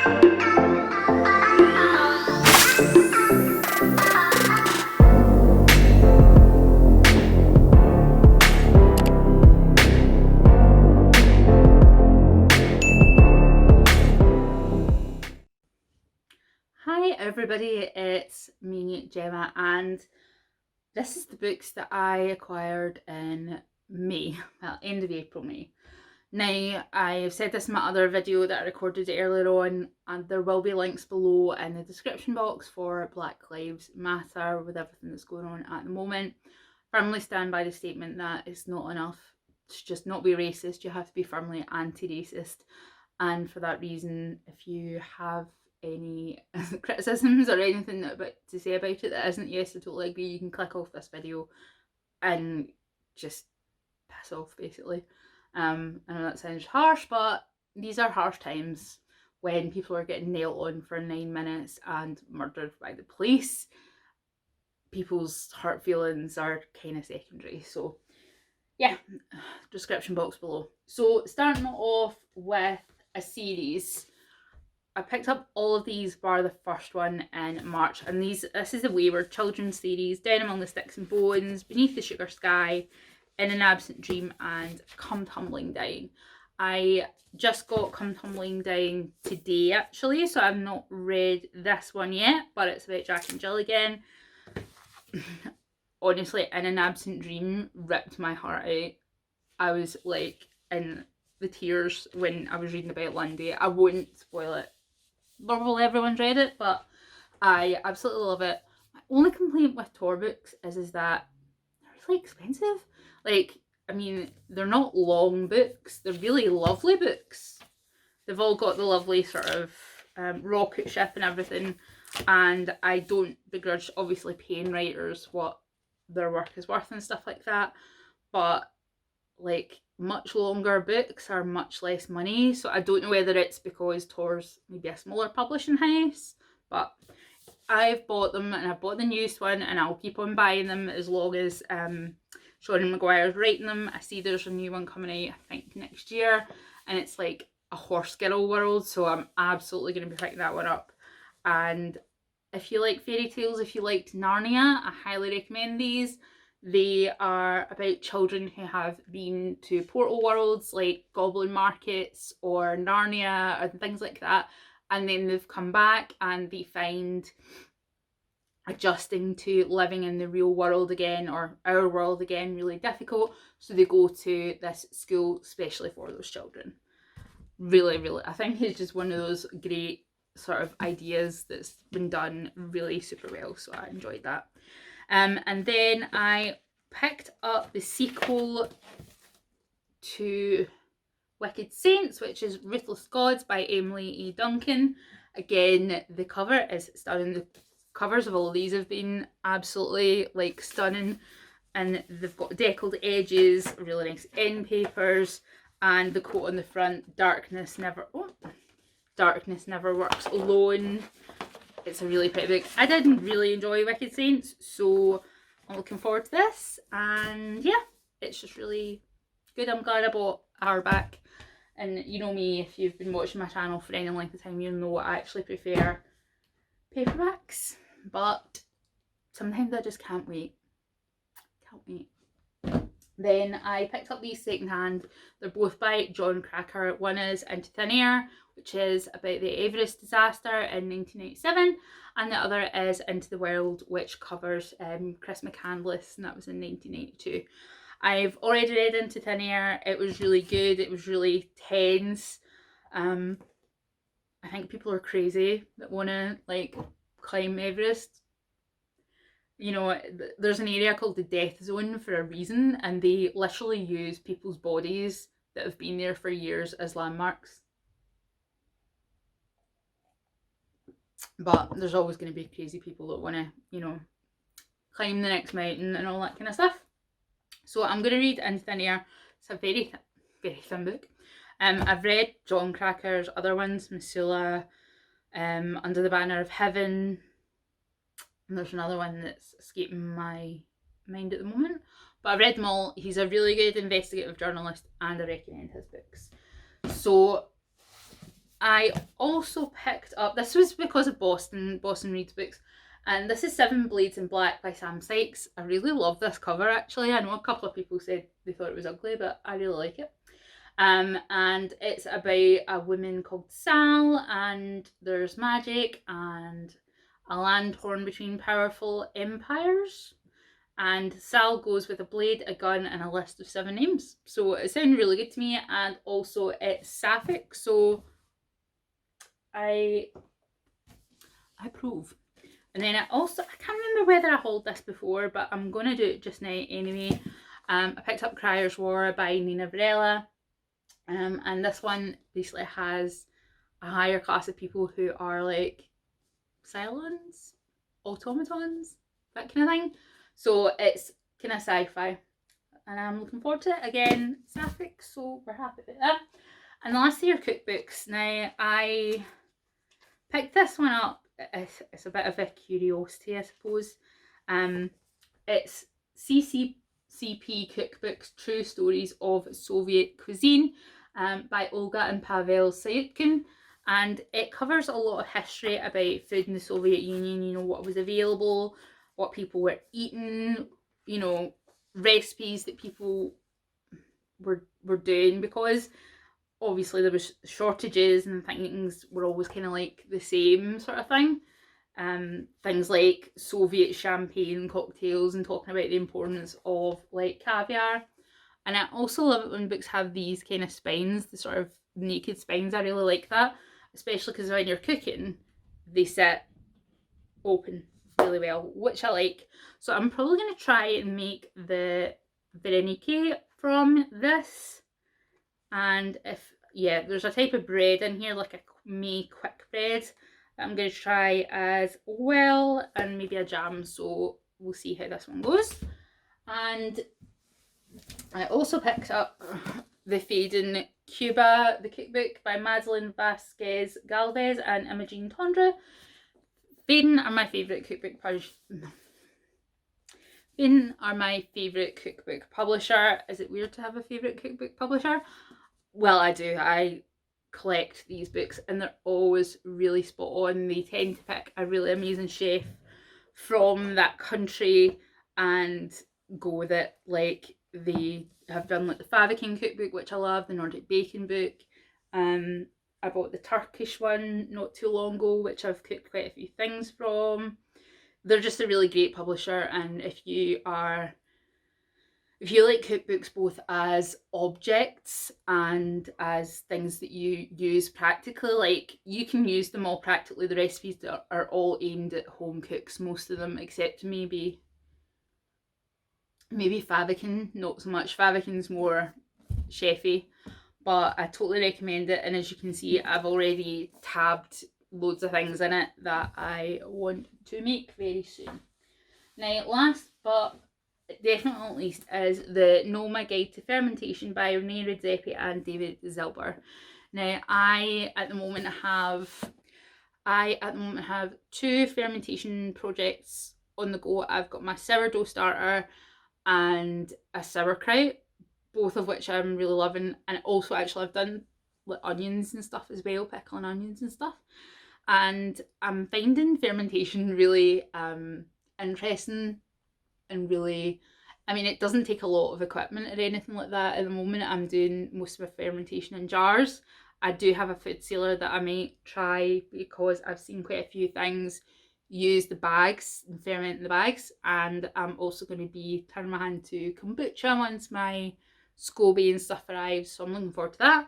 Hi everybody, it's me, Gemma, and this is the books that I acquired in May, well, end of April, May. Now, I've said this in my other video that I recorded earlier on, and there will be links below in the description box for Black Lives Matter with everything that's going on at the moment. Firmly stand by the statement that it's not enough to just not be racist, you have to be firmly anti-racist, and for that reason, if you have any criticisms or anything to say about it that isn't yes, I totally agree, you can click off this video and just piss off, basically. I know that sounds harsh, but these are harsh times when people are getting nailed on for 9 minutes and murdered by the police. People's hurt feelings are kind of secondary. So yeah, description box below. So starting off with a series, I picked up all of these bar the first one in March, and this is a Wayward children's series: Down Among the Sticks and Bones, Beneath the Sugar Sky, In an Absent Dream, and Come Tumbling Down. I just got Come Tumbling Down today actually, so I've not read this one yet, but it's about Jack and Jill again. Honestly, In an Absent Dream ripped my heart out. I was like in the tears when I was reading about Lundy. I won't spoil it. Probably everyone's read it, but I absolutely love it. My only complaint with Tor books is that they're really expensive. Like, I mean, they're not long books, they're really lovely books. They've all got the lovely sort of rocket ship and everything, and I don't begrudge obviously paying writers what their work is worth and stuff like that, but like much longer books are much less money. So I don't know whether it's because Tor's maybe a smaller publishing house, but I've bought them, and I've bought the newest one, and I'll keep on buying them as long as Seanan McGuire's writing them. I see there's a new one coming out I think next year, and it's like a horse girl world, so I'm absolutely going to be picking that one up. And if you like fairy tales, if you liked Narnia, I highly recommend these. They are about children who have been to portal worlds like Goblin Markets or Narnia and things like that, and then they've come back and they find adjusting to living in the real world again, or our world again, really difficult. So they go to this school specially for those children. Really, I think it's just one of those great sort of ideas that's been done really super well, so I enjoyed that. And then I picked up the sequel to Wicked Saints, which is Ruthless Gods by Emily E. Duncan. Again, the cover is stunning. The covers of all of these have been absolutely like stunning, and they've got deckled edges, really nice end papers, and the quote on the front, darkness never works alone. It's a really pretty book. I did really enjoy Wicked Saints, so I'm looking forward to this. And yeah, it's just really good. I'm glad I bought hardback. And you know me, if you've been watching my channel for any length of time, you'll know I actually prefer paperbacks. But sometimes I just can't wait. Can't wait. Then I picked up these secondhand. They're both by Jon Krakauer. One is Into Thin Air, which is about the Everest disaster in 1997, and the other is Into the World, which covers Chris McCandless, and that was in 1992. I've already read Into Thin Air. It was really good. It was really tense. I think people are crazy that want to like climb Everest. You know, there's an area called the Death Zone for a reason, and they literally use people's bodies that have been there for years as landmarks. But there's always going to be crazy people that want to, you know, climb the next mountain and all that kind of stuff. So I'm going to read Into Thin Air. It's a very thin book. I've read Jon Krakauer's other ones, Missoula, Under the Banner of Heaven, and there's another one that's escaping my mind at the moment. But I've read them all. He's a really good investigative journalist, and I recommend his books. So I also picked up, this was because of Boston Reads books, and this is Seven Blades in Black by Sam Sykes. I really love this cover actually. I know a couple of people said they thought it was ugly, but I really like it. And it's about a woman called Sal, and there's magic and a land torn between powerful empires. And Sal goes with a blade, a gun, and a list of 7 names. So it sounded really good to me, and also it's sapphic, so I approve. And then I can't remember whether I hauled this before, but I'm going to do it just now anyway. I picked up Crier's War by Nina Varela. And this one basically has a higher class of people who are like Cylons, automatons, that kind of thing. So it's kind of sci-fi, and I'm looking forward to it. Again, sapphic, so we're happy about that. And the last of your cookbooks. Now, I picked this one up. It's a bit of a curiosity, I suppose. It's CCCP Cookbooks, True Stories of Soviet Cuisine, by Olga and Pavel Sayutkin. And it covers a lot of history about food in the Soviet Union, you know, what was available, what people were eating, you know, recipes that people were doing, because obviously there was shortages and things were always kind of like the same sort of thing. Things like Soviet champagne cocktails, and talking about the importance of like caviar. And I also love it when books have these kind of spines, the sort of naked spines. I really like that, especially because when you're cooking, they sit open really well, which I like. So I'm probably going to try and make the Vareniki from this. And there's a type of bread in here, like a May quick bread, that I'm going to try as well, and maybe a jam. So we'll see how this one goes. And I also picked up The Fade in Cuba, the cookbook by Madeline Vasquez Galvez and Imogen Tondra. Faden are my favourite cookbook publisher. Is it weird to have a favourite cookbook publisher? Well, I do. I collect these books, and they're always really spot on. They tend to pick a really amazing chef from that country and go with it. Like, they have done like the Favakin cookbook, which I love, the Nordic Bacon book. I bought the Turkish one not too long ago, which I've cooked quite a few things from. They're just a really great publisher, and if you like cookbooks both as objects and as things that you use practically, like, you can use them all practically. The recipes are all aimed at home cooks, most of them, except maybe Favakin, not so much. Favakin's more chefy, but I totally recommend it. And as you can see, I've already tabbed loads of things in it that I want to make very soon. Now, last but definitely not least is the Noma Guide to Fermentation by Renee Redzepi and David Zilber. Now, I at the moment have 2 fermentation projects on the go. I've got my sourdough starter and a sauerkraut, both of which I'm really loving. And also, actually, I've done like onions and stuff as well, pickling onions and stuff. And I'm finding fermentation really interesting, and really, I mean, it doesn't take a lot of equipment or anything like that. At the moment, I'm doing most of my fermentation in jars. I do have a food sealer that I might try, because I've seen quite a few things use the bags and ferment in the bags. And I'm also going to be turning my hand to kombucha once my SCOBY and stuff arrives, so I'm looking forward to that.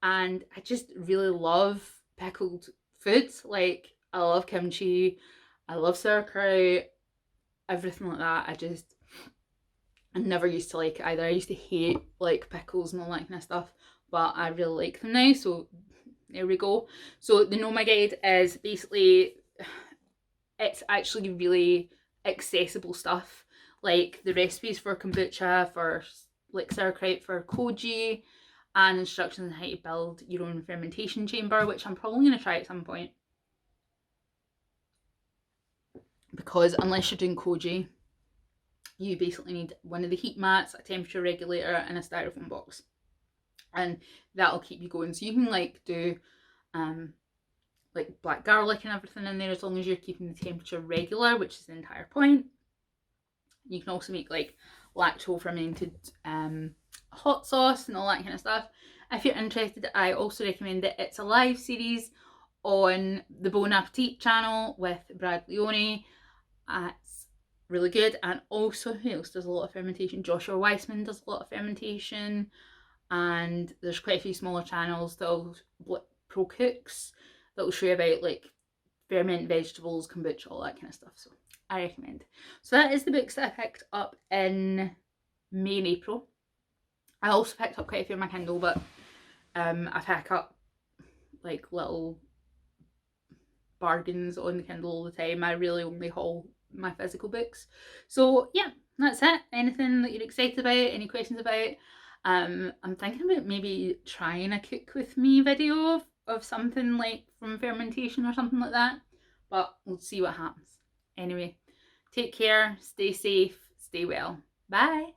And I just really love pickled foods. Like, I love kimchi, I love sauerkraut, everything like that. I never used to like it either. I used to hate like pickles and all that kind of stuff, but I really like them now, so there we go. So the Noma Guide is basically, it's actually really accessible stuff, like the recipes for kombucha, for like sauerkraut, for koji, and instructions on how to build your own fermentation chamber, which I'm probably going to try at some point, because unless you're doing koji, you basically need one of the heat mats, a temperature regulator, and a styrofoam box, and that'll keep you going. So you can like do like black garlic and everything in there, as long as you're keeping the temperature regular, which is the entire point. You can also make like lacto fermented hot sauce and all that kind of stuff. If you're interested, I also recommend it. It's a live series on the Bon Appetit channel with Brad Leone. It's really good. And also, who else does a lot of fermentation? Joshua Weissman does a lot of fermentation. And there's quite a few smaller channels that'll, pro cooks, that'll show you about like ferment vegetables, kombucha, all that kind of stuff. So I recommend. So that is the books that I picked up in May and April. I also picked up quite a few on my Kindle, but I pick up like little bargains on the Kindle all the time. I really only haul my physical books. So yeah, that's it. Anything that you're excited about, any questions about? I'm thinking about maybe trying a cook with me video of something like from fermentation or something like that, but we'll see what happens. Anyway, take care, stay safe, stay well. Bye.